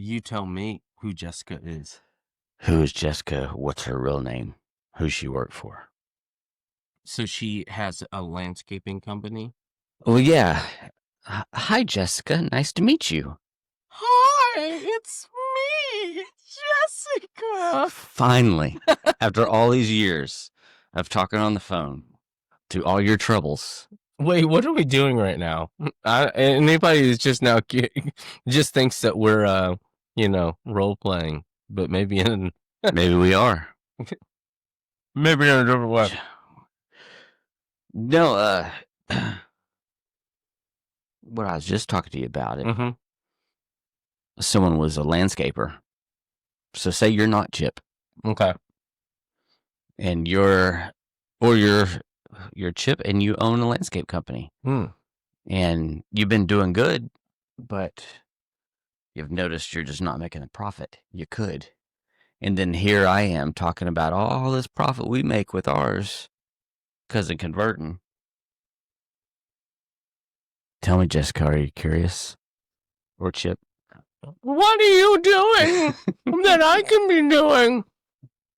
You tell me who Jessica is. Who is Jessica? What's her real name? Who's she work for? So she has a landscaping company. Well, yeah. Hi, Jessica. Nice to meet you. Hi, it's me, Jessica. Finally, after all these years of talking on the phone to all your troubles. Wait, what are we doing right now? Anybody who's just now just thinks that we're, role playing, but maybe Maybe we are. Maybe in a different way. No, what I was just talking to you about it. Mm-hmm. Someone was a landscaper. So say you're not Chip. Okay. And you're Chip and you own a landscape company. And you've been doing good, but you've noticed you're just not making a profit. You could. And then here I am talking about all this profit we make with ours because of converting. Tell me, Jessica, are you curious? Or Chip? What are you doing that I can be doing?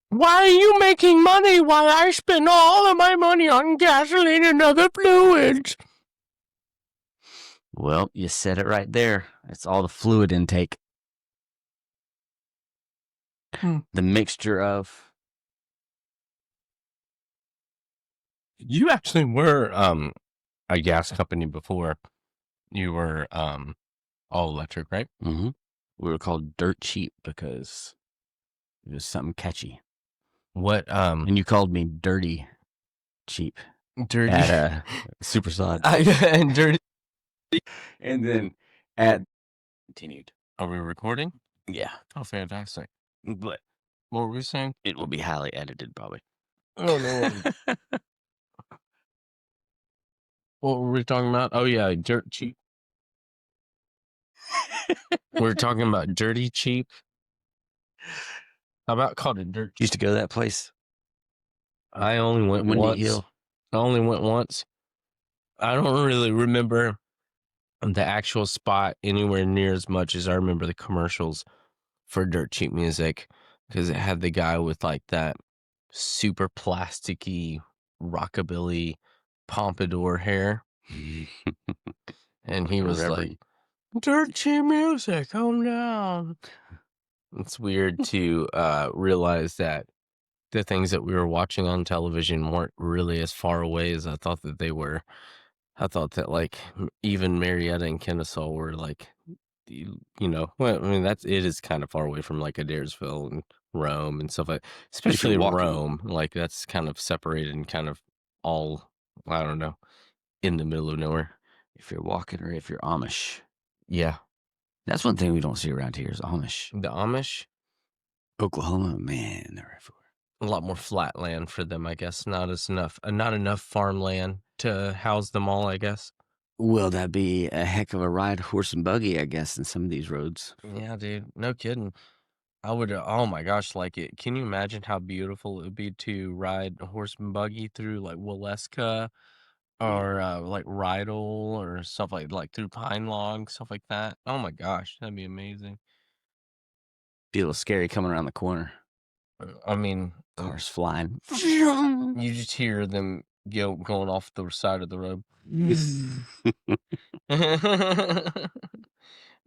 Why are you making money while I spend all of my money on gasoline and other fluids? Well, you said it right there. It's all the fluid intake. The mixture of... You actually were a gas company before. You were all electric, right? Mm-hmm. We were called Dirt Cheap because it was something catchy. What? And you called me Dirty Cheap. Dirty. At Supersonic. And Dirty. And then continued. Are we recording? Yeah. Oh, fantastic. But what were we saying? It will be highly edited, probably. Oh, no. What were we talking about? Oh, yeah, Dirt Cheap. We're talking about Dirty Cheap. How about called it Dirt Cheap? Used to go to that place. I only went once. I only went once. I don't really remember the actual spot anywhere near as much as I remember the commercials for Dirt Cheap Music, because it had the guy with like that super plasticky rockabilly pompadour hair. And he was like, Dirt Cheap Music, calm down. It's weird to realize that the things that we were watching on television weren't really as far away as I thought that they were. I thought that like even Marietta and Kennesaw were like, well, I mean, it is kind of far away from like Adairsville and Rome and stuff like, especially Rome. Like that's kind of separated and kind of all, I don't know, in the middle of nowhere. If you're walking or if you're Amish. Yeah. That's one thing we don't see around here is Amish. The Amish? Oklahoma, man, they're everywhere. A lot more flat land for them, I guess. Not enough farmland to house them all, I guess. Well, that'd be a heck of a ride, horse and buggy, I guess, in some of these roads. Yeah, dude. No kidding. I would, oh my gosh, like it. Can you imagine how beautiful it would be to ride a horse and buggy through like Waleska or like Rydal or stuff like through Pine Log, stuff like that? Oh my gosh, that'd be amazing. Be a little scary coming around the corner. I mean, cars flying. You just hear them going off the side of the road.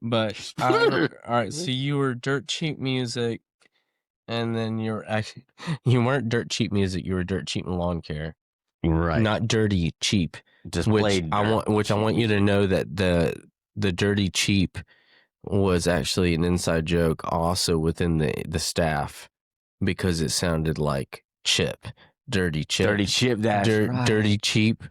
But all right, so you were Dirt Cheap Music, and then you weren't Dirt Cheap Music. You were Dirt Cheap Lawn Care, right? Not Dirty Cheap. Just which I want you to know that the Dirty Cheap was actually an inside joke, also within the staff, because it sounded like Chip, Dirty Chip, Dirty Chip. That's right. Dirty Cheap.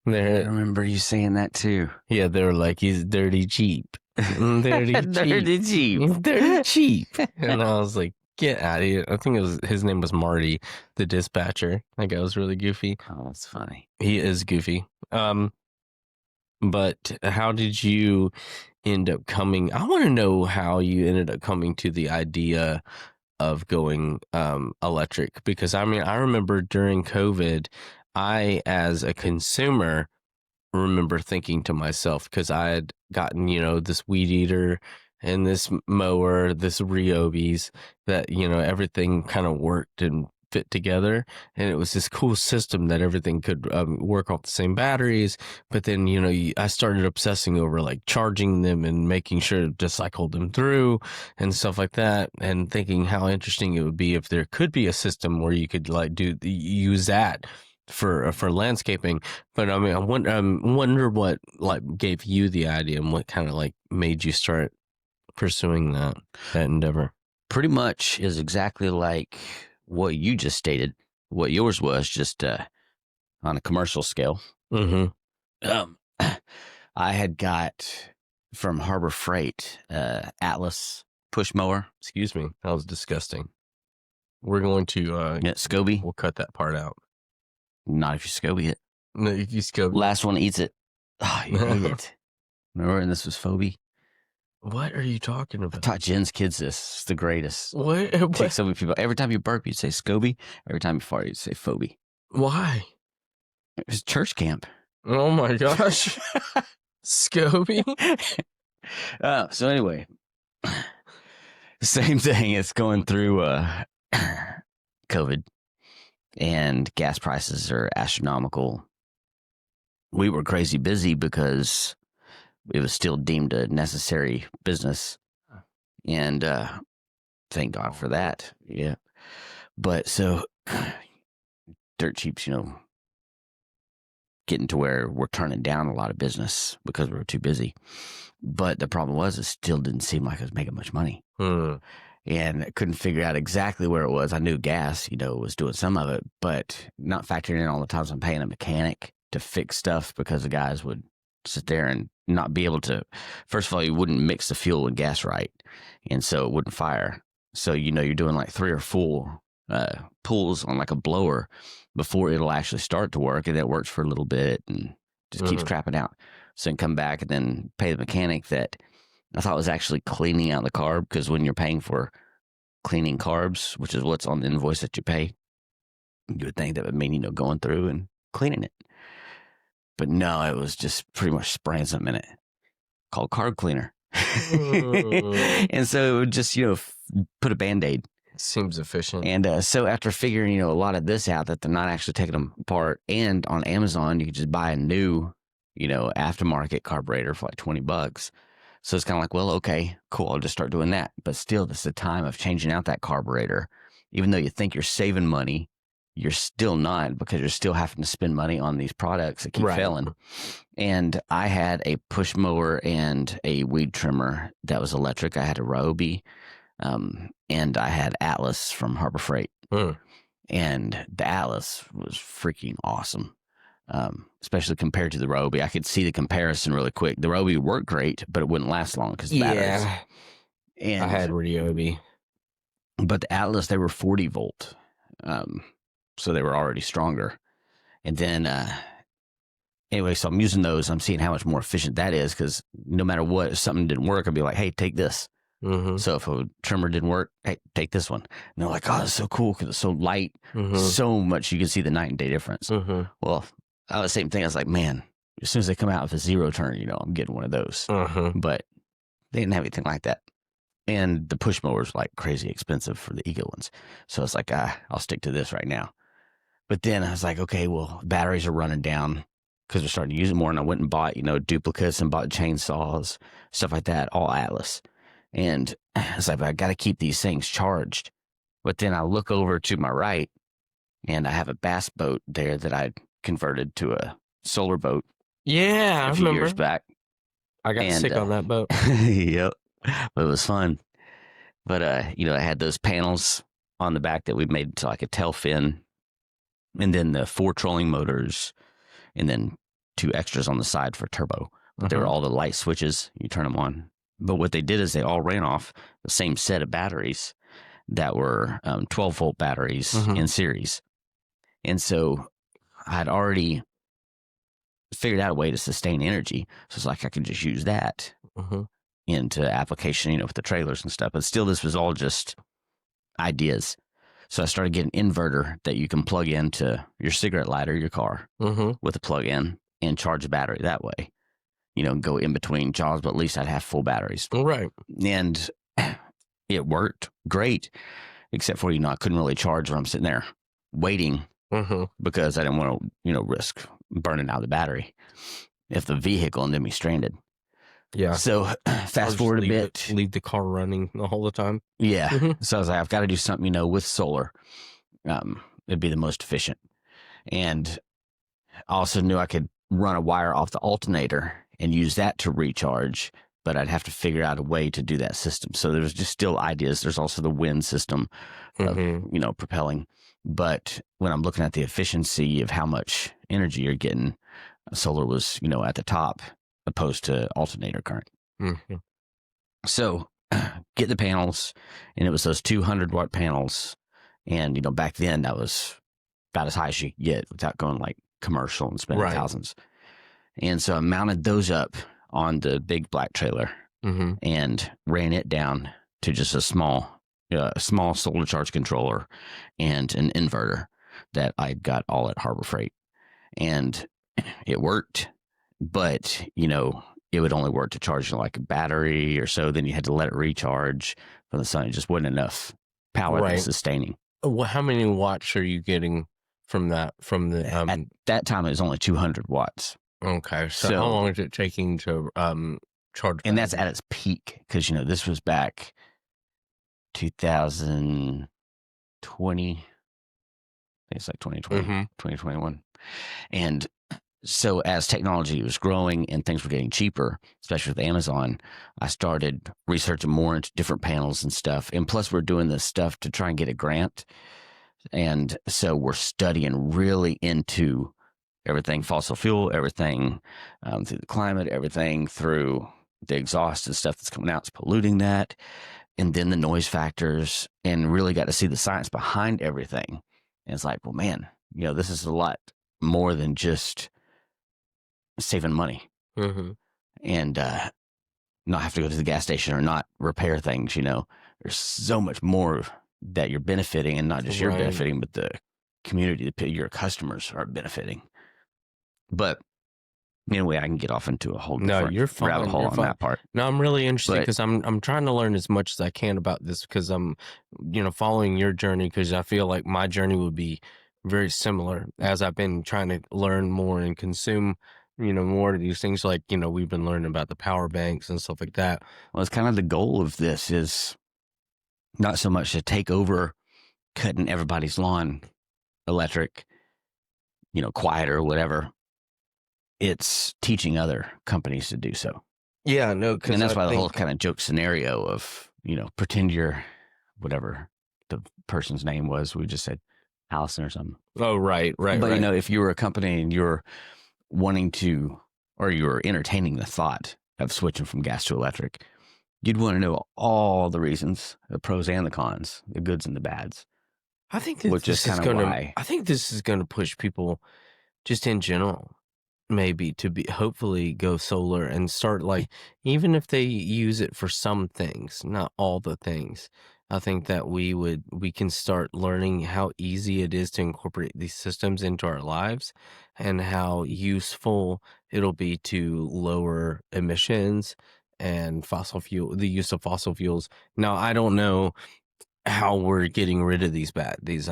I remember you saying that too. Yeah, they were like, he's dirty cheap. Dirty cheap. Dirty cheap. He's dirty cheap. And I was like, get out of here. I think his name was Marty, the dispatcher. That guy was really goofy. Oh, that's funny. He is goofy. But how did you end up coming? I want to know how you ended up coming to the idea of going electric, because I mean, I remember during COVID, I, as a consumer, remember thinking to myself, because I had gotten, this weed eater and this mower, this Ryobi's, that, you know, everything kind of worked and fit together, and it was this cool system that everything could work off the same batteries. But then, you know, I started obsessing over like charging them and making sure to cycle them through and stuff like that, and thinking how interesting it would be if there could be a system where you could like use that for landscaping. But I mean, I wonder what like gave you the idea and what kind of like made you start pursuing that endeavor. Pretty much is exactly like what you just stated. What yours was, just on a commercial scale. Mm-hmm. I had got from Harbor Freight Atlas push mower. Excuse me, that was disgusting. We're going to SCOBY. We'll cut that part out. Not if you SCOBY it. No, if you SCOBY. Last one eats it. Oh, you hate it. Remember, and this was Phoebe. What are you talking about? I taught Jen's kids this. It's the greatest. What? Take so many people. Every time you burp, you'd say SCOBY. Every time you fart, you'd say Phoebe. Why? It was church camp. Oh my gosh. SCOBY? So anyway, same thing. It's going through COVID, and gas prices are astronomical. We were crazy busy because it was still deemed a necessary business, and thank God for that. Yeah, but so dirt cheap's, you know, getting to where we're turning down a lot of business because we were too busy. But the problem was, it still didn't seem like it was making much money. And I couldn't figure out exactly where it was. I knew gas, you know, was doing some of it, but not factoring in all the times I'm paying a mechanic to fix stuff because the guys would sit there and not be able to. First of all, you wouldn't mix the fuel and gas right, and so it wouldn't fire. So, you know, you're doing like 3 or 4 pulls on like a blower before it'll actually start to work, and it works for a little bit and just keeps crapping out. So then come back and then pay the mechanic that I thought was actually cleaning out the carb, because when you're paying for cleaning carbs, which is what's on the invoice that you pay, you would think that would mean, you know, going through and cleaning it. But no, it was just pretty much spraying something in it called carb cleaner. And so it would just, you know, put a Band-Aid. Seems efficient. And so after figuring, you know, a lot of this out, that they're not actually taking them apart, and on Amazon, you could just buy a new, you know, aftermarket carburetor for like $20. So it's kind of like, well, okay, cool, I'll just start doing that. But still, this is the time of changing out that carburetor. Even though you think you're saving money, you're still not, because you're still having to spend money on these products that keep failing. And I had a push mower and a weed trimmer that was electric. I had a Ryobi, and I had Atlas from Harbor Freight. And the Atlas was freaking awesome. Especially compared to the Ryobi. I could see the comparison really quick. The Ryobi worked great, but it wouldn't last long because of batteries. Yeah, and I had Ryobi. But the Atlas, they were 40 volt. So they were already stronger. And then, anyway, so I'm using those. I'm seeing how much more efficient that is, because no matter what, if something didn't work, I'd be like, hey, take this. So if a trimmer didn't work, hey, take this one. And they're like, oh, it's so cool because it's so light. So much you can see the night and day difference. Well, I was the same thing. I was like, man, as soon as they come out with a 0 turn, you know, I'm getting one of those. But they didn't have anything like that. And the push mowers like crazy expensive for the Ego ones. So it's like, I'll stick to this right now. But then I was like, okay, well, batteries are running down because we're starting to use it more. And I went and bought, you know, duplicates and bought chainsaws, stuff like that, all Atlas. And I was like, I got to keep these things charged. But then I look over to my right, and I have a bass boat there that I converted to a solar boat. Yeah, a few years back. I got sick on that boat. Yep, but it was fun. But you know, I had those panels on the back that we made to like a tail fin, and then the 4 trolling motors, and then 2 extras on the side for turbo. But they were all the light switches. You turn them on. But what they did is they all ran off the same set of batteries that were 12-volt batteries in series. And so I'd already figured out a way to sustain energy. So it's like I could just use that into application, you know, with the trailers and stuff. But still, this was all just ideas. So I started getting an inverter that you can plug into your cigarette lighter, your car, with a plug-in, and charge the battery that way. go in between jobs, but at least I'd have full batteries. Right. And it worked great, except for, I couldn't really charge when I'm sitting there waiting because I didn't want to, risk burning out the battery if the vehicle ended me stranded. Yeah. So fast forward a bit. Leave the car running the whole time. Yeah. So I was like, I've got to do something, with solar. It'd be the most efficient. And I also knew I could run a wire off the alternator and use that to recharge, but I'd have to figure out a way to do that system. So there was just still ideas. There's also the wind system of, propelling. But when I'm looking at the efficiency of how much energy you're getting, solar was, at the top opposed to alternator current. So get the panels, and it was those 200-watt panels. And, back then that was about as high as you could get without going like commercial and spending thousands. And so I mounted those up on the big black trailer and ran it down to just a small solar charge controller and an inverter that I got all at Harbor Freight. And it worked, but, it would only work to charge like a battery or so. Then you had to let it recharge from the sun. It just wasn't enough power to sustaining. Well, how many watts are you getting from that? At that time, it was only 200 watts. Okay. So how long is it taking to charge? And that's at its peak because, this was back 2020. It's like 2020, 2021. And so as technology was growing and things were getting cheaper, especially with Amazon, I started researching more into different panels and stuff. And plus we're doing this stuff to try and get a grant. And so we're studying really into everything fossil fuel, everything through the climate, everything through the exhaust and stuff that's coming out is polluting that. And then the noise factors, and really got to see the science behind everything. And it's like, well, man, this is a lot more than just saving money and not have to go to the gas station or not repair things. There's so much more that you're benefiting, and not just you're benefiting, but the community, your customers are benefiting. But anyway, I can get off into a whole rabbit hole on that part. No, I'm really interested because I'm trying to learn as much as I can about this because I'm, following your journey, because I feel like my journey would be very similar as I've been trying to learn more and consume, more of these things. Like, we've been learning about the power banks and stuff like that. Well, it's kind of the goal of this is not so much to take over cutting everybody's lawn electric, quiet or whatever. It's teaching other companies to do so. Yeah, no, and that's why the whole kind of joke scenario of, pretend you're whatever the person's name was. We just said Allison or something. Oh, right. But, if you were a company and you're wanting to, or you're entertaining the thought of switching from gas to electric, you'd want to know all the reasons, the pros and the cons, the goods and the bads. I think this is going to push people just in general, maybe to hopefully go solar and start, like, even if they use it for some things, not all the things. I think that we can start learning how easy it is to incorporate these systems into our lives and how useful it'll be to lower emissions and the use of fossil fuels. Now, I don't know how we're getting rid of these batteries.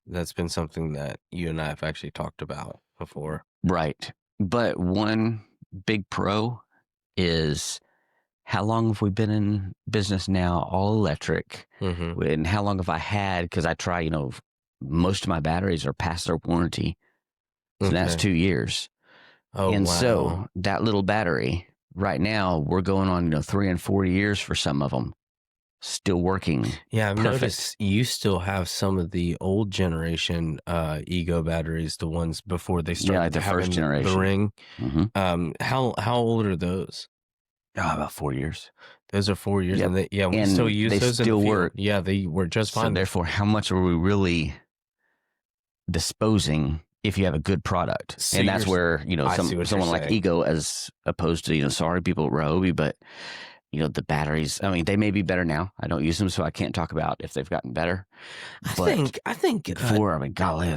That's been something that you and I have actually talked about before. Right. But one big pro is, how long have we been in business now, all electric? And how long have I had? Because I try, most of my batteries are past their warranty. So that's 2 years. Oh, and wow. So that little battery right now, we're going on, 3 and 4 years for some of them. Still working. Yeah, I've noticed you still have some of the old generation Ego batteries, the ones before they started like the first generation. The ring. How old are those? About 4 years. Those are 4 years, and we still use those. They still work. Yeah, they were just fine. So therefore, how much are we really disposing if you have a good product? And that's where someone like Ego, as opposed to sorry people at Ryobi, but the batteries, I mean, they may be better now. I don't use them, so I can't talk about if they've gotten better. I think before, golly,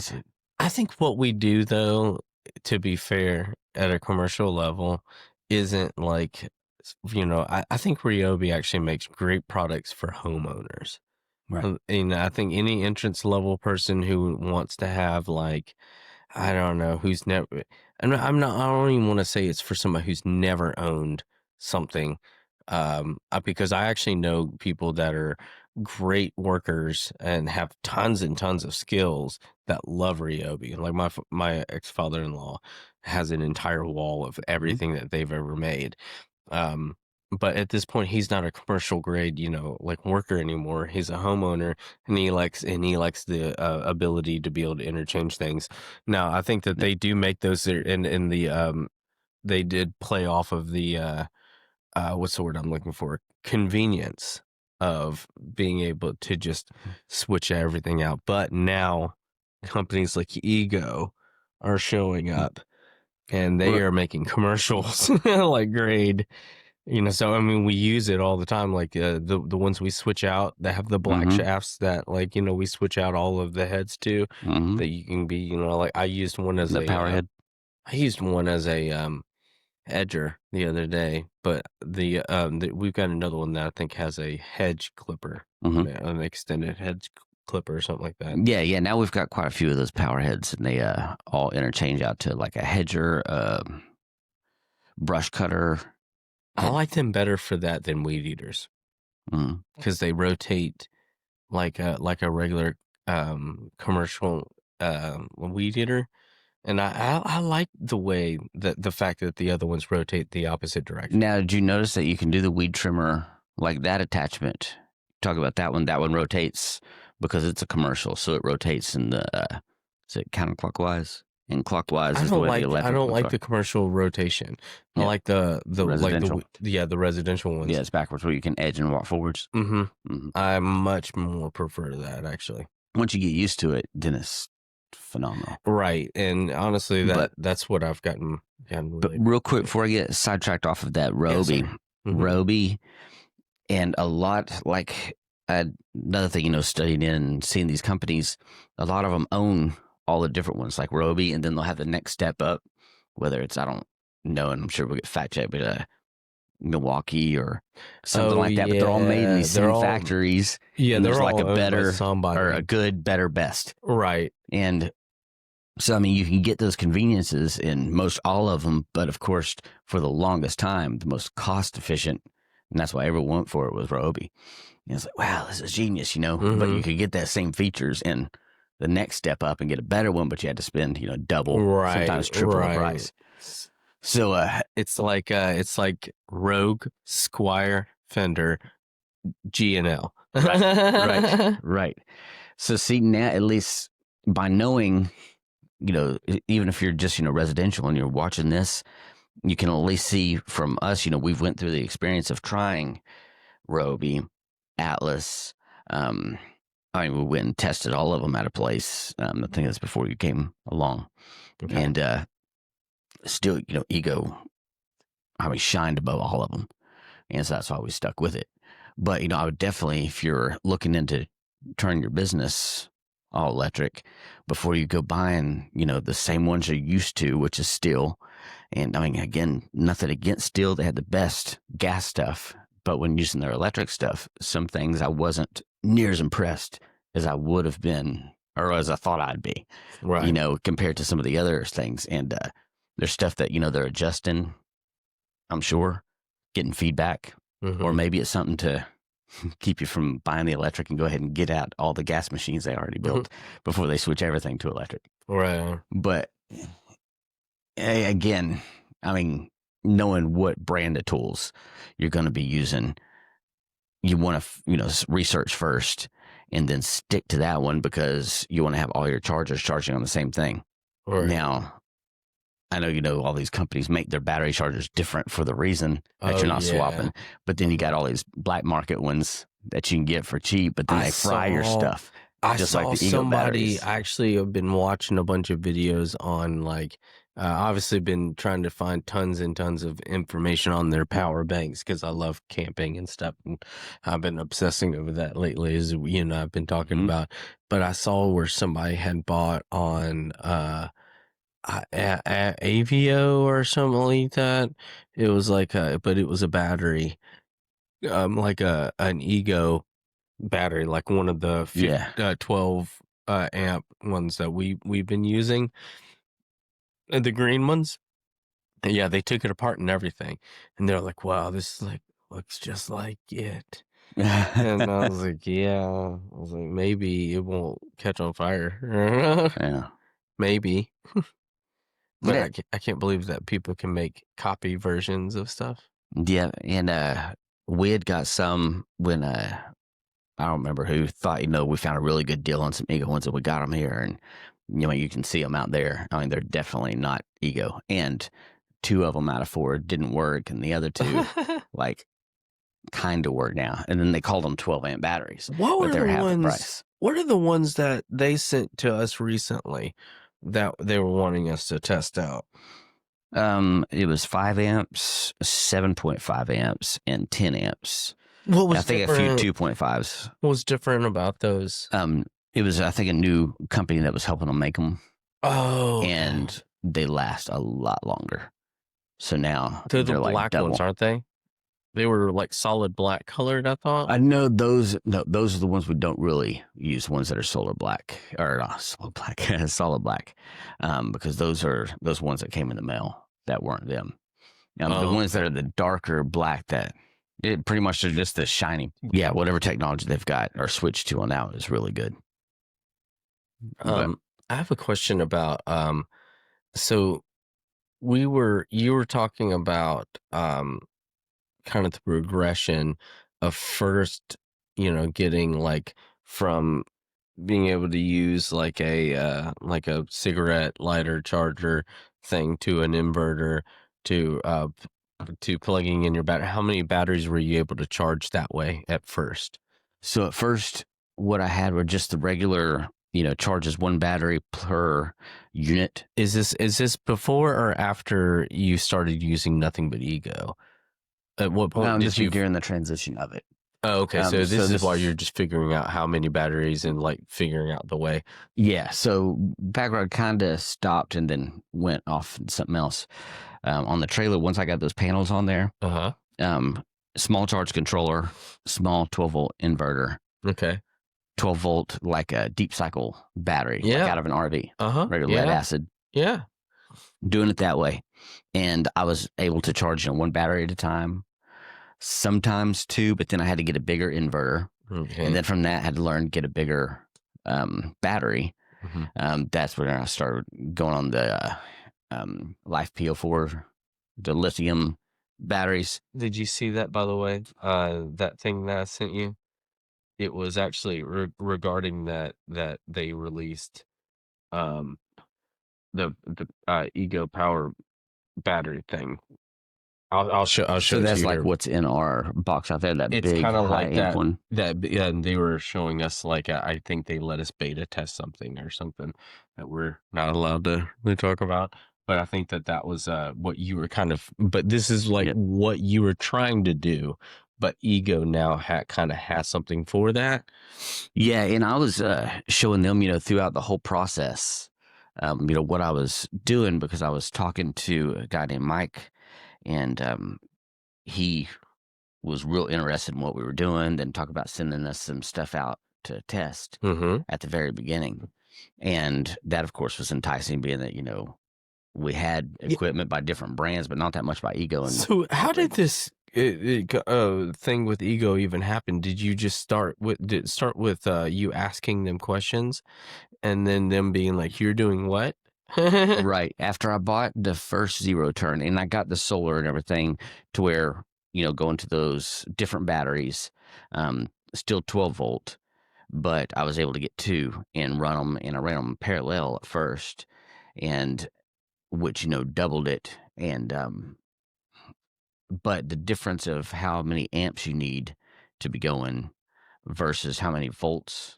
I think what we do, though, to be fair, at a commercial level isn't like, I think Ryobi actually makes great products for homeowners. Right. And I think any entrance level person who wants to have like, I don't know, who's never, I don't even want to say it's for somebody who's never owned something. Because I actually know people that are great workers and have tons and tons of skills that love Ryobi. Like my ex-father-in-law has an entire wall of everything that they've ever made. Um, but at this point, he's not a commercial grade, like worker anymore. He's a homeowner, and he likes the ability to be able to interchange things. Now, I think that they do make those in the they did play off of the what's the word I'm looking for? Convenience of being able to just switch everything out. But now companies like Ego are showing up, and they are making commercials like grade. So I mean, we use it all the time. Like the ones we switch out that have the black shafts that we switch out all of the heads to. That you can be, like I used one as The power head. I used one as a edger the other day, but we've got another one that I think has a hedge clipper, an extended hedge clipper or something like that. Yeah. Now we've got quite a few of those power heads, and they all interchange out to like a hedger, brush cutter. I like them better for that than weed eaters, because they rotate like a regular commercial weed eater. And I like the way that the fact that the other ones rotate the opposite direction. Now, did you notice that you can do the weed trimmer like that attachment? Talk about that one. That one rotates because it's a commercial, so it rotates in the is it counterclockwise? And clockwise is the way the electric. I don't like the commercial rotation. I like the residential. The residential ones. Yeah, it's backwards where you can edge and walk forwards. I much more prefer that, actually. Once you get used to it, then it's phenomenal. Right. And honestly, that's what I've gotten really. But real quick, before I get sidetracked off of that, Ryobi, Ryobi, and a lot like another thing, studying in and seeing these companies, a lot of them own all the different ones like Ryobi, and then they'll have the next step up, whether it's, I don't know, and I'm sure we'll get fact checked, but Milwaukee or something like that. But they're all made in these same factories. Yeah, and there's like a better or a good, better, best. Right. And so, I mean, you can get those conveniences in most all of them, but of course, for the longest time, the most cost efficient, and that's why everyone went for it, was Ryobi. And it's like, wow, this is genius, but you could get that same features in the next step up and get a better one, but you had to spend, double, sometimes triple the price. So it's like Rogue, Squire, Fender, G&L. Right. So see, now at least by knowing, even if you're just residential and you're watching this, you can at least see from us. We've went through the experience of trying Ryobi, Atlas. We went and tested all of them at a place. I think that's before you came along, and still, Ego, shined above all of them, and so that's why we stuck with it. But I would definitely, if you're looking into turning your business all electric, before you go buying, the same ones you're used to, which is steel. And again, nothing against steel; they had the best gas stuff. But when using their electric stuff, some things I wasn't near as impressed as I would have been, or as I thought I'd be, right? Compared to some of the other things. And there's stuff that they're adjusting, I'm sure, getting feedback, or maybe it's something to keep you from buying the electric and go ahead and get out all the gas machines they already built before they switch everything to electric. Right. But again, knowing what brand of tools you're going to be using, you want to research first and then stick to that one, because you want to have all your chargers charging on the same thing. Right. Now, I know all these companies make their battery chargers different for the reason that you're not swapping, but then you got all these black market ones that you can get for cheap, but then they fry your stuff. I saw somebody, actually have been watching a bunch of videos on obviously been trying to find tons and tons of information on their power banks, because I love camping and stuff, and I've been obsessing over that lately, as I've been talking about. But I saw where somebody had bought on Avio or something like that. It was like but it was a battery, like an Ego battery, like one of the 12 amp ones that we've been using, the green ones. And yeah, they took it apart and everything, and they're like, "Wow, this is like looks just like it." And I was like, "Yeah." I was like, "Maybe it won't catch on fire." Yeah. Maybe. But Yeah. I can't believe that people can make copy versions of stuff. Yeah. And we had got some when I don't remember who thought, we found a really good deal on some Ego ones and we got them here. And, you can see them out there. I mean, they're definitely not Ego. And 2 of them out of 4 didn't work. And the other 2, like, kind of work now. And then they called them 12 amp batteries. What But are they're the half the ones? price. What are the ones that they sent to us recently that they were wanting us to test out? It was 5 amps, 7.5 amps, and 10 amps. What was I think different? a few 2.5s. What was different about those? It was, I think, a new company that was helping them make them. Oh, okay. And they last a lot longer. So now They're the like black double. ones, aren't they? They were like solid black colored, I thought. I know those. No, those are the ones we don't really use. Ones that are solar black or solid black, solid black, because those are those ones that came in the mail that weren't them. The ones that are the darker black, that it pretty much are just the shiny. Yeah, whatever technology they've got or switched to on now is really good. I have a question about so you were talking about kind of the progression of first, getting like from being able to use like a cigarette lighter charger thing to an inverter to plugging in your battery. How many batteries were you able to charge that way at first? So at first, what I had were just the regular, charges 1 battery per unit. Is this before or after you started using nothing but Ego? At what point did you? During the transition of it. Oh, okay. So this is why you're just figuring out how many batteries and like figuring out the way. Yeah. So background kind of stopped and then went off into something else. On the trailer, once I got those panels on there, small charge controller, small 12-volt inverter. Okay. 12-volt, like a deep cycle battery, like out of an RV, regular lead acid. Yeah. Doing it that way. And I was able to charge 1 battery at a time, sometimes 2, but then I had to get a bigger inverter. Okay. And then from that, I had to learn to get a bigger battery. That's when I started going on the Life PO4, the lithium batteries. Did you see that, by the way? That thing that I sent you? It was actually regarding that they released the Ego Power battery thing. I'll show So it that's to you like here. what's in our box out there. That It's big kind of like that one. Yeah, and they were showing us like I think they let us beta test something or something that we're not allowed to really talk about. But I think that was what you were kind of. But this is like what you were trying to do. But Ego now kind of has something for that. Yeah, and I was showing them, throughout the whole process, what I was doing, because I was talking to a guy named Mike, and he was real interested in what we were doing, then talk about sending us some stuff out to test at the very beginning. And that, of course, was enticing, being that, we had equipment by different brands, but not that much by Ego. And so how did this thing with Ego even happen? Did you just start with you asking them questions and then them being like, you're doing what? Right. After I bought the first zero turn and I got the solar and everything to where, going to those different batteries, still 12-volt, but I was able to get 2 and run them, and I ran them parallel at first, and which, doubled it. And, but the difference of how many amps you need to be going versus how many volts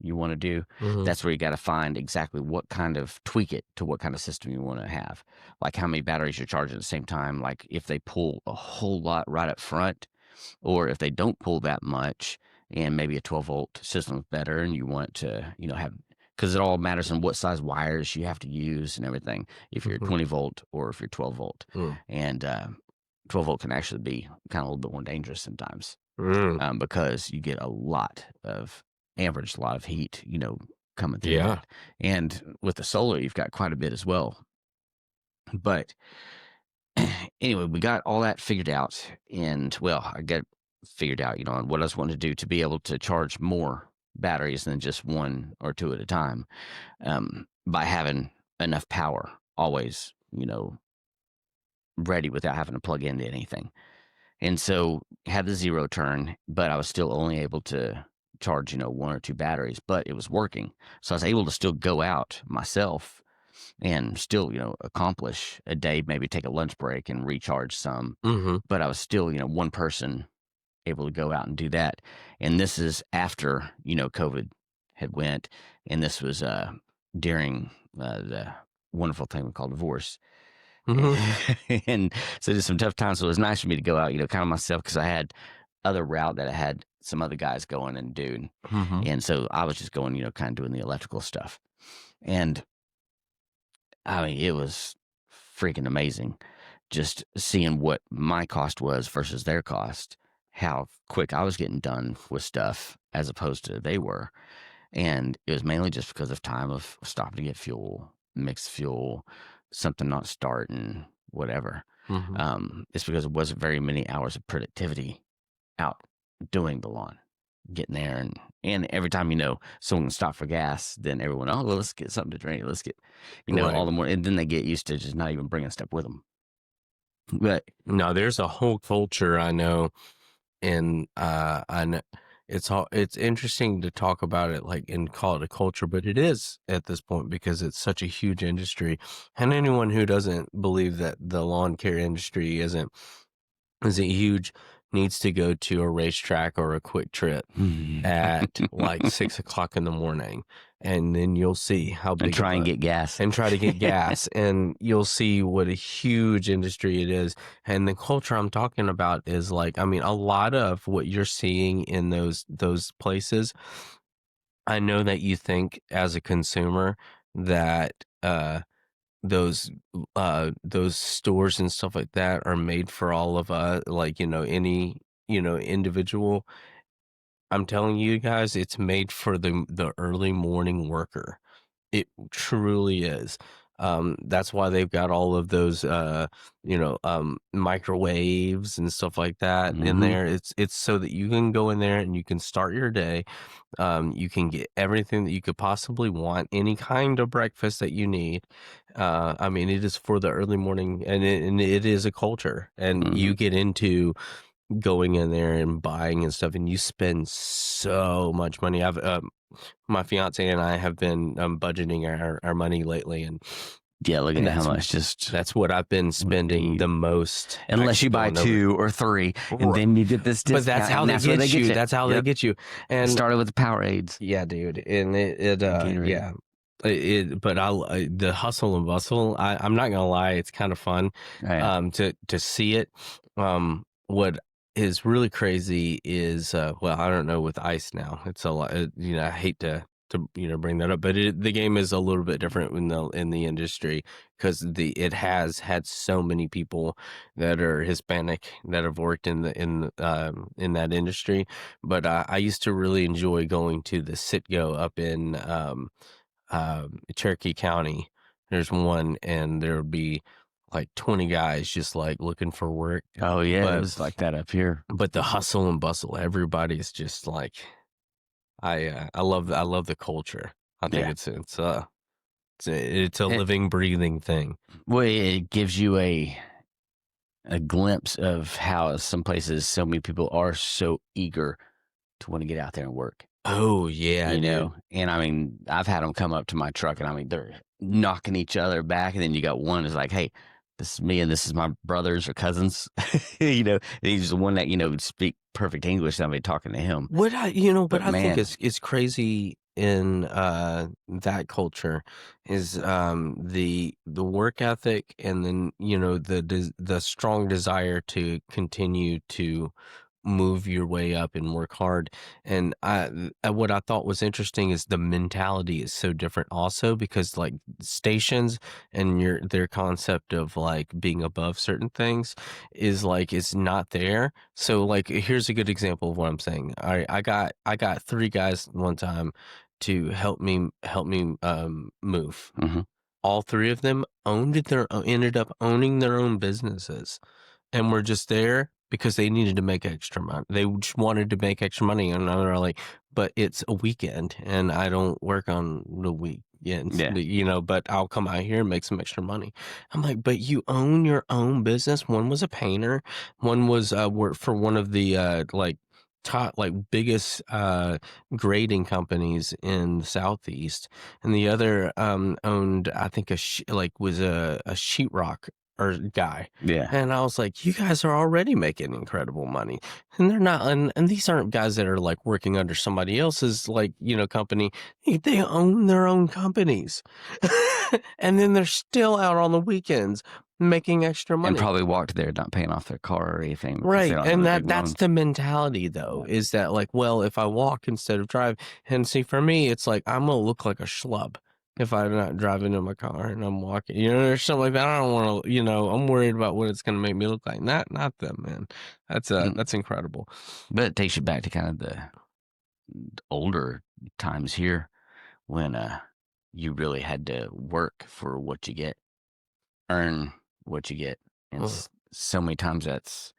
you want to do, that's where you got to find exactly what kind of tweak it to what kind of system you want to have. Like how many batteries you're charging at the same time. Like if they pull a whole lot right up front, or if they don't pull that much and maybe a 12-volt system is better and you want to, have because it all matters on what size wires you have to use and everything. If you're 20 volt or if you're 12 volt, and 12 volt can actually be kind of a little bit more dangerous sometimes, because you get a lot of amperage, a lot of heat, coming through that. And with the solar, you've got quite a bit as well. But anyway, we got all that figured out, and I got figured out, on what I was wanting to do to be able to charge more batteries than just one or two at a time, by having enough power always, ready without having to plug into anything. And so had the zero turn, but I was still only able to charge, one or two batteries, but it was working. So I was able to still go out myself and still, accomplish a day, maybe take a lunch break and recharge some. But I was still, one person able to go out and do that. And this is after, COVID had went, and this was during the wonderful thing we call divorce. And so there's some tough times. So it was nice for me to go out, kind of myself, because I had other route that I had some other guys going and doing. And so I was just going, kind of doing the electrical stuff. And I mean, it was freaking amazing just seeing what my cost was versus their cost, how quick I was getting done with stuff as opposed to they were. And it was mainly just because of time of stopping to get fuel, mix fuel, something not starting, whatever. It's because it wasn't very many hours of productivity out doing the lawn, getting there. And every time, someone stop for gas, then everyone, well, let's get something to drink. Let's get, all the more. And then they get used to just not even bringing stuff with them. But no, there's a whole culture I know. And I know it's interesting to talk about it and call it a culture, but it is at this point because it's such a huge industry. And anyone who doesn't believe that the lawn care industry isn't huge needs to go to a racetrack or a quick trip at 6 o'clock in the morning, and then you'll see how big. And try and get gas. And try to get gas, and you'll see what a huge industry it is. And the culture I'm talking about is a lot of what you're seeing in those places. I know that you think as a consumer that those stores and stuff like that are made for all of us, any individual. I'm telling you guys, it's made for the early morning worker. It truly is. That's why they've got all of those microwaves and stuff like that in there. It's so that you can go in there and you can start your day. You can get everything that you could possibly want, any kind of breakfast that you need. I mean, it is for the early morning, and it is a culture. And you get into going in there and buying and stuff, and you spend so much money. I've my fiance and I have been budgeting our money lately, and looking at how much that's what I've been spending the most. Unless you buy two or three, and then you get this discount. But that's how they get you. That's how they get you. And started with the Powerades. Yeah, dude, and but the hustle and bustle. I'm not gonna lie, it's kind of fun, to see it. What is really crazy is I don't know, with ice now, it's a lot. I hate to bring that up, but the game is a little bit different in the industry, because it has had so many people that are Hispanic that have worked in that industry. But I used to really enjoy going to the Citgo up in Cherokee County. There's one, and there would be 20 guys just looking for work. Oh yeah, it was like that up here. But the hustle and bustle, everybody's just I love the culture. I think it's a living, breathing thing. Well, it gives you a glimpse of how some places so many people are so eager to want to get out there and work. Oh yeah, and I mean, I've had them come up to my truck, and I mean, they're knocking each other back, and then you got one who's like, "Hey, this is me, and this is my brothers or cousins," and he's the one that would speak perfect English. Somebody talking to him. What I think is crazy in that culture is the work ethic, and then the strong desire to continue to move your way up and work hard. And what I thought was interesting is the mentality is so different also, because like stations and their concept of like being above certain things is like it's not there. So like here's a good example of what I'm saying. I got three guys one time to help me move. Mm-hmm. All three of them ended up owning their own businesses and were just there because they needed to make extra money. They just wanted to make extra money, and they're like, "But it's a weekend, and I don't work on the weekends, Yeah. but I'll come out here and make some extra money." I'm like, "But you own your own business." One was a painter, one was worked for one of the like top like biggest grading companies in the Southeast, and the other owned, I think, was a sheetrock or guy. Yeah. And I was like, you guys are already making incredible money. And they're not, and these aren't guys that are like working under somebody else's like, company. They own their own companies. And then they're still out on the weekends making extra And money. probably walked there not paying off their car or anything. Right. And that's loans. the mentality though, is that like, well, if I walk instead of drive, and see, for me, it's like, I'm going to look like a schlub if I'm not driving in my car and I'm walking, or something like that. I don't want to, I'm worried about what it's going to make me look like. Not them, man. That's incredible. But it takes you back to kind of the older times here when you really had to work for what you get, earn what you get. And so many times that's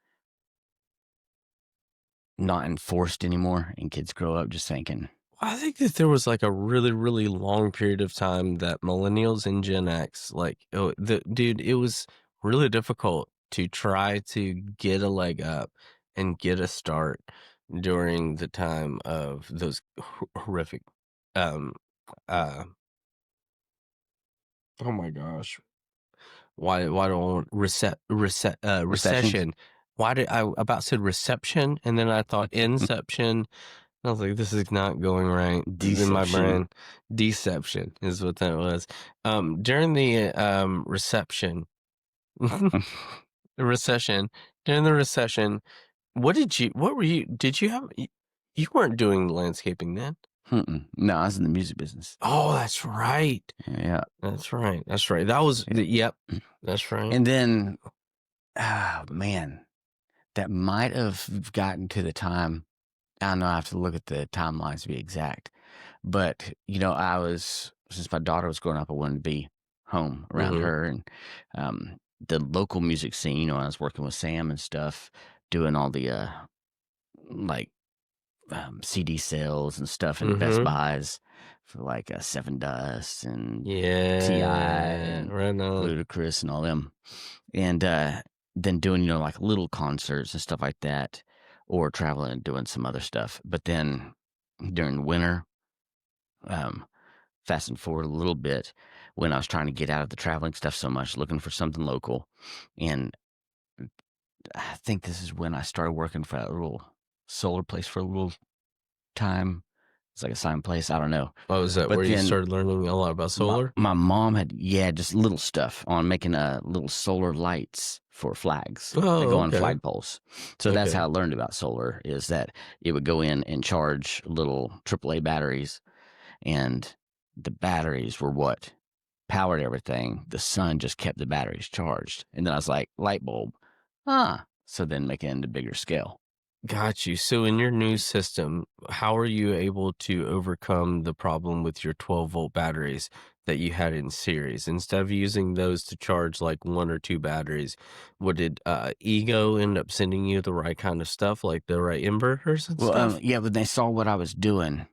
not enforced anymore, and kids grow up just thinking. I think that there was like a really, really long period of time that millennials and Gen X, like, dude, it was really difficult to try to get a leg up and get a start during the time of those horrific, um, oh my gosh, why do I want recession? Why did I about said reception, and then I thought inception. I was like, this is not going right in my brain. Deception is what that was. During the reception, the recession, during the recession, what were you, did you have, you weren't doing landscaping then? No, I was in the music business. Oh, that's right. Yeah. That's right. That's right. That was, yep, that's right. And then, oh man, that might have gotten to the time. I don't know. I have to look at the timelines to be exact. But, since my daughter was growing up, I wanted to be home around her. And the local music scene, I was working with Sam and stuff, doing all the, CD sales and stuff in Best Buys for like Seven Dust and T.I. and Ludacris and all them. And then doing, like little concerts and stuff like that, or traveling and doing some other stuff. But then during the winter, fast and forward a little bit, when I was trying to get out of the traveling stuff so much, looking for something local. And I think this is when I started working for that little solar place for a little time. It's like a sign place. I don't know. Oh, is that where you started learning a lot about solar? My mom had, just little stuff on making little solar lights for flags that go on flagpoles. So that's how I learned about solar, is that it would go in and charge little AAA batteries, and the batteries were what powered everything. The sun just kept the batteries charged. And then I was like, light bulb. So then make it into bigger scale. Got you. So in your new system, how are you able to overcome the problem with your 12-volt batteries that you had in series? Instead of using those to charge like one or two batteries, what did Ego end up sending you the right kind of stuff, like the right inverters and stuff? When they saw what I was doing,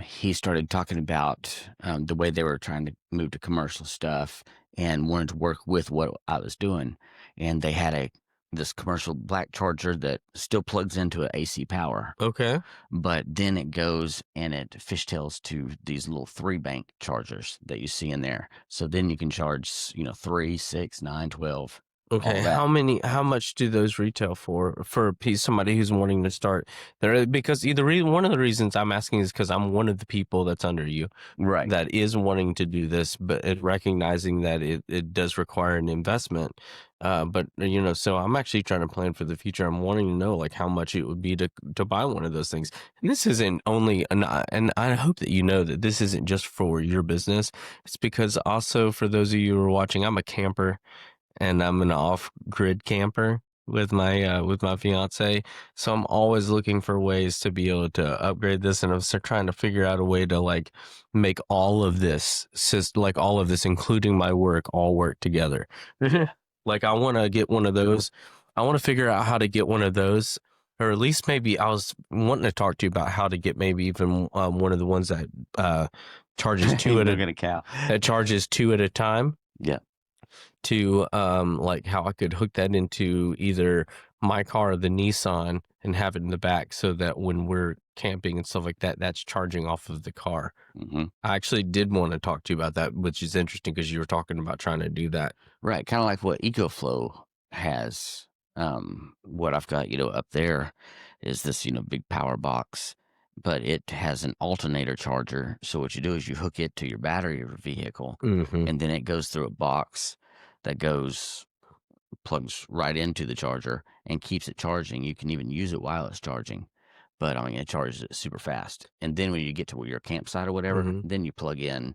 he started talking about the way they were trying to move to commercial stuff and wanted to work with what I was doing. And they had this commercial black charger that still plugs into an AC power. Okay. But then it goes and it fishtails to these little 3-bank chargers that you see in there. So then you can charge, 3, 6, 9, 12. Okay, that. how much do those retail for a piece, somebody who's wanting to start there? Because one of the reasons I'm asking is because I'm one of the people that's under you Right. that is wanting to do this, but recognizing that it does require an investment. But so I'm actually trying to plan for the future. I'm wanting to know like how much it would be to buy one of those things. And this isn't only, and I hope that you know that this isn't just for your business. It's because also for those of you who are watching, I'm a camper and I'm an off-grid camper with my fiance. So I'm always looking for ways to be able to upgrade this, and I'm trying to figure out a way to like make all of this, like all of this, including my work, all work together. Like I want to get one of those. I want to figure out how to get one of those, or at least maybe I was wanting to talk to you about how to get maybe even one of the ones that charges that charges two at a time. Yeah. To like how I could hook that into either my car or the Nissan and have it in the back so that when we're camping and stuff like that, that's charging off of the car. Mm-hmm. I actually did want to talk to you about that, which is interesting because you were talking about trying to do that. Right. Kind of like what EcoFlow has. What I've got, up there is this, big power box, but it has an alternator charger. So what you do is you hook it to your battery of your vehicle, Mm-hmm. and then it goes through a box that plugs right into the charger and keeps it charging. You can even use it while it's charging, but I mean, it charges it super fast. And then when you get to your campsite or whatever, Mm-hmm. then you plug in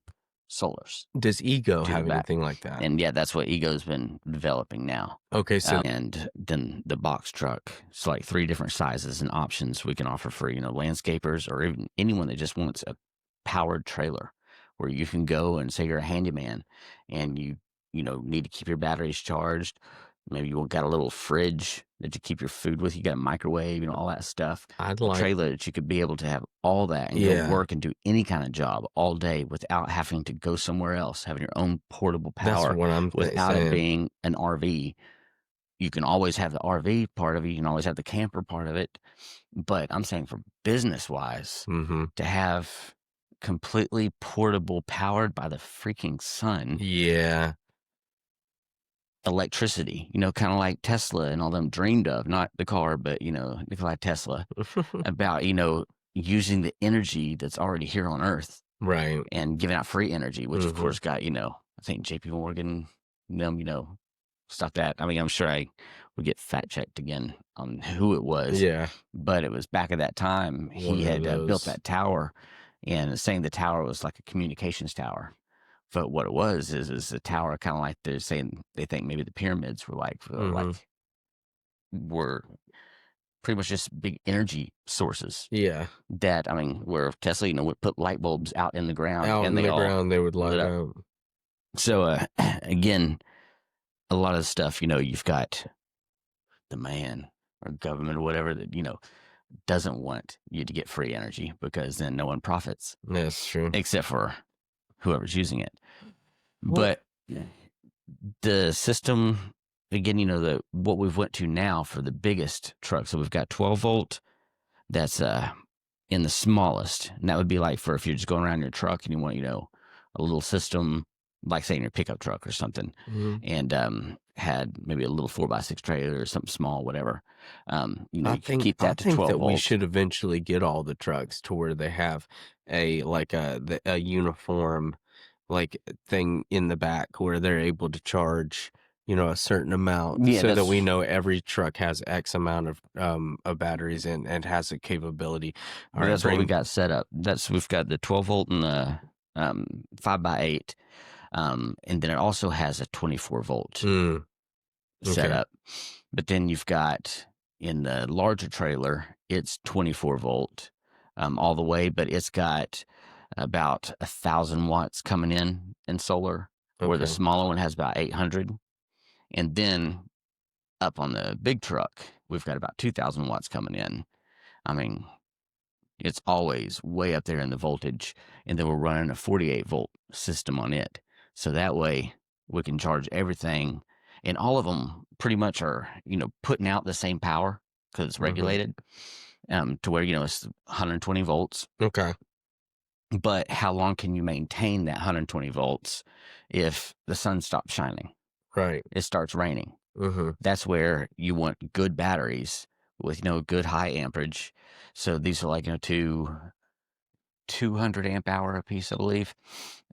solars Does Ego to the have back. anything like that? And yeah, that's what Ego's been developing now. Okay, so and then the box truck, it's like 3 different sizes and options we can offer for, landscapers or even anyone that just wants a powered trailer where you can go and say you're a handyman and you need to keep your batteries charged. Maybe you got a little fridge that you keep your food with. You got a microwave, all that stuff. I'd A like, trailer that you could be able to have all that and yeah, go work and do any kind of job all day without having to go somewhere else, having your own portable that's power what I'm without it saying. being an RV. You can always have the RV part of it. You can always have the camper part of it. But I'm saying for business wise, Mm-hmm. to have completely portable, powered by the freaking sun, Yeah. electricity, kind of like Tesla and all them dreamed of, not the car, but, Nikola Tesla, about, using the energy that's already here on Earth Right. and giving out free energy, which of Mm-hmm. course got, I think JP Morgan, them, stop that. I mean, I'm sure I would get fact checked again on who it was. Yeah. But it was back at that time he had built that tower, and saying the tower was like a communications tower. But what it was is a tower kind of like they're saying they think maybe the pyramids were were pretty much just big energy sources. Yeah. That, I mean, where Tesla, would put light bulbs out in the ground Out and in they the all ground, they would light lit up. up. So again, a lot of the stuff, you've got the man or government or whatever that, doesn't want you to get free energy because then no one profits That's true. except for whoever's using it. Well- But the system, again, what we've went to now for the biggest truck. So we've got 12 volt. That's in the smallest. And that would be like for if you're just going around your truck and you want, a little system, like say in your pickup truck or something, Mm-hmm. and had maybe a little 4x6 trailer or something small, whatever. You I can think keep that to 12 that volts. we should eventually get all the trucks to where they have a uniform like thing in the back where they're able to charge a certain amount, Yeah, so that we that's- know every truck has X amount of batteries and has a capability. All right, that's what we got set up. We've got the 12 volt and the 5x8, and then it also has a 24 volt Okay. setup. But then you've got in the larger trailer, it's 24 volt all the way, but it's got about 1,000 watts coming in solar, where the Okay. smaller one has about 800. And then up on the big truck, we've got about 2,000 watts coming in. I mean, it's always way up there in the voltage. And then we're running a 48 volt system on it. So that way we can charge everything. And all of them pretty much are, putting out the same power because it's regulated to where, it's 120 volts. Okay. But how long can you maintain that 120 volts if the sun stops shining? Right. It starts raining. Mm-hmm. That's where you want good batteries with, good high amperage. So these are like, 200 amp hour a piece, I believe.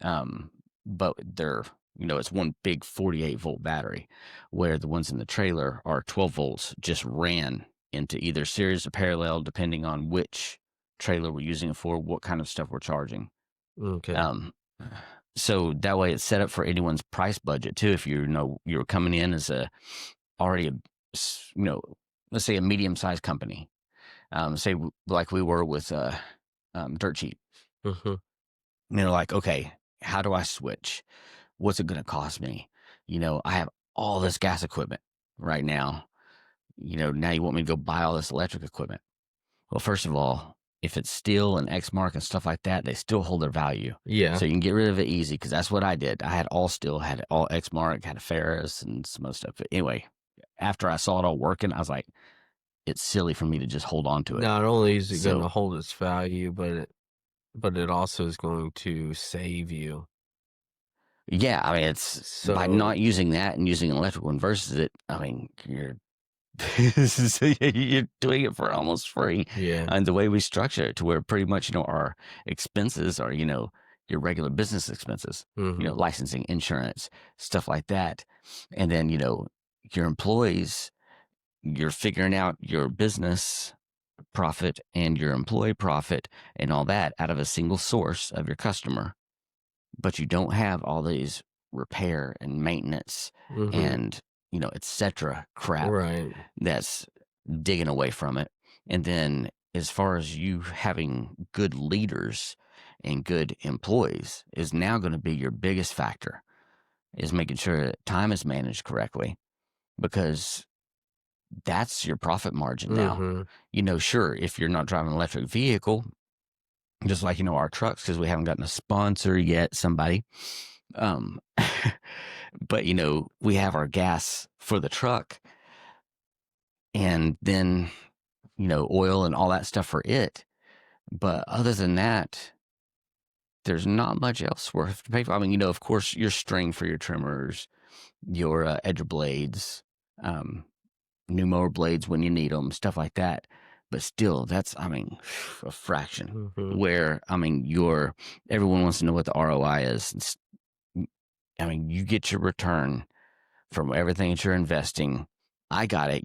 But they're, it's one big 48-volt battery, where the ones in the trailer are 12 volts, just ran into either series or parallel, depending on which trailer we're using it for, what kind of stuff we're charging. Okay. So that way it's set up for anyone's price budget too. If you're coming in as already let's say a medium-sized company, say like we were with Dirt Cheap. Mm-hmm. Like, okay, how do I switch? What's it going to cost me? I have all this gas equipment right now. Now you want me to go buy all this electric equipment. Well, first of all, if it's steel and Exmark and stuff like that, they still hold their value. Yeah. So you can get rid of it easy, because that's what I did. I had all steel, had all Exmark, had a Ferris and some other stuff. But anyway, after I saw it all working, I was like, it's silly for me to just hold on to it. Not only is it going to hold its value, but it also is going to save you. Yeah, I mean, it's by not using that and using an electrical one versus it. I mean, you're doing it for almost free. Yeah. And the way we structure it to where pretty much, our expenses are, your regular business expenses, Mm-hmm. licensing, insurance, stuff like that. And then, your employees, you're figuring out your business profit and your employee profit and all that out of a single source of your customer. But you don't have all these repair and maintenance and, et cetera crap that's digging away from it. And then as far as you having good leaders and good employees is now going to be your biggest factor, is making sure that time is managed correctly, because that's your profit margin now. Sure, if you're not driving an electric vehicle, just like, our trucks, because we haven't gotten a sponsor yet, somebody. But, we have our gas for the truck, and then, oil and all that stuff for it. But other than that, there's not much else worth to pay for. I mean, of course, your string for your trimmers, your edger blades, new mower blades when you need them, stuff like that. But still, that's, I mean, a fraction. Where, I mean, everyone wants to know what the ROI is. I mean, you get your return from everything that you're investing. I got it,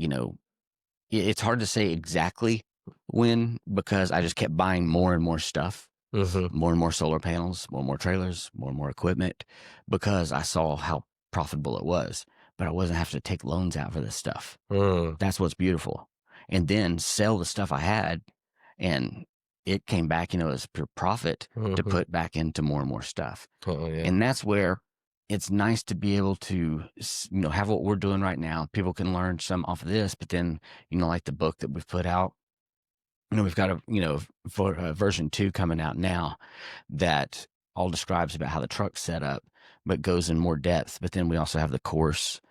it's hard to say exactly when, because I just kept buying more and more stuff, more and more solar panels, more and more trailers, more and more equipment, because I saw how profitable it was. But I wasn't having to take loans out for this stuff. That's what's beautiful. And then sell the stuff I had, and it came back, as pure profit to put back into more and more stuff. And that's where it's nice to be able to, have what we're doing right now. People can learn some off of this, but then, like the book that we've put out, we've got for version 2 coming out now that all describes about how the truck's set up, but goes in more depth. But then we also have the course,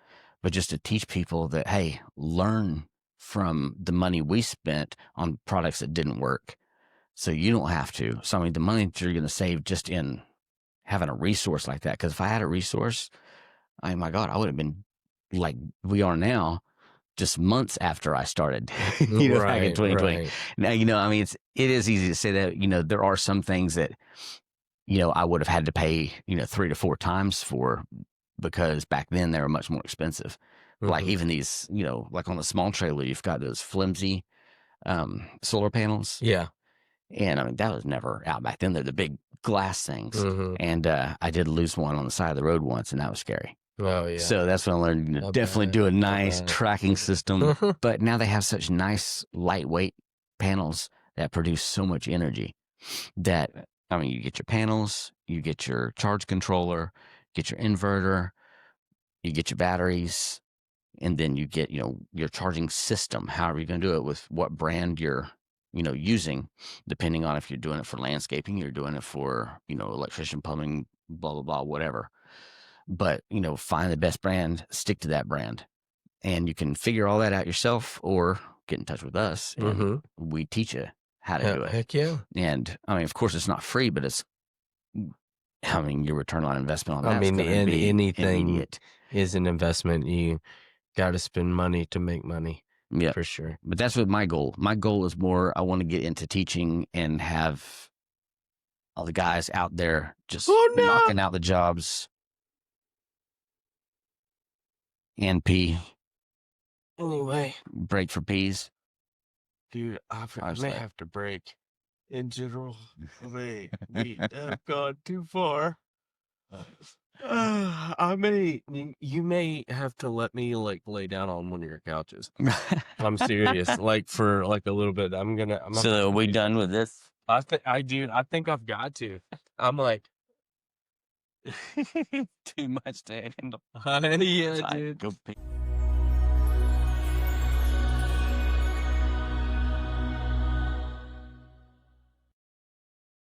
but just to teach people that, hey, learn from the money we spent on products that didn't work, so you don't have to. So, I mean, the money that you're going to save just in having a resource like that. Because if I had a resource, I mean, my God, I would have been like we are now, just months after I started, back in 2020. Now, I mean, it is easy to say that, there are some things that, I would have had to pay, 3 to 4 times for, because back then they were much more expensive. Like even these, like on the small trailer, you've got those flimsy solar panels. Yeah. And I mean, that was never out back then. They're the big glass things. And I did lose one on the side of the road once, and that was scary. Oh, yeah. So that's when I learned definitely do a nice tracking system. But now they have such nice lightweight panels that produce so much energy that, I mean, you get your panels, you get your charge controller, get your inverter, you get your batteries, and then you get, your charging system. How are you going to do it, with what brand you're, using, depending on if you're doing it for landscaping, you're doing it for, electrician, plumbing, blah, blah, blah, whatever. But, find the best brand, stick to that brand. And you can figure all that out yourself, or get in touch with us, and we teach you how to do it. Heck yeah. And, I mean, of course, it's not free, but it's, I mean, your return on investment on that is going to be anything immediate. is an investment. Got to spend money to make money. Yeah, for sure. But that's what my goal is more, I want to get into teaching and have all the guys out there just knocking out the jobs and pee. Anyway, break for peas. Dude, I may have to break in general. We have gone too far. You may have to let me like lay down on one of your couches. I'm serious. Like for like a little bit. So are we done with this? I think I've got to. I'm like too much to handle. yeah, dude. Go pee.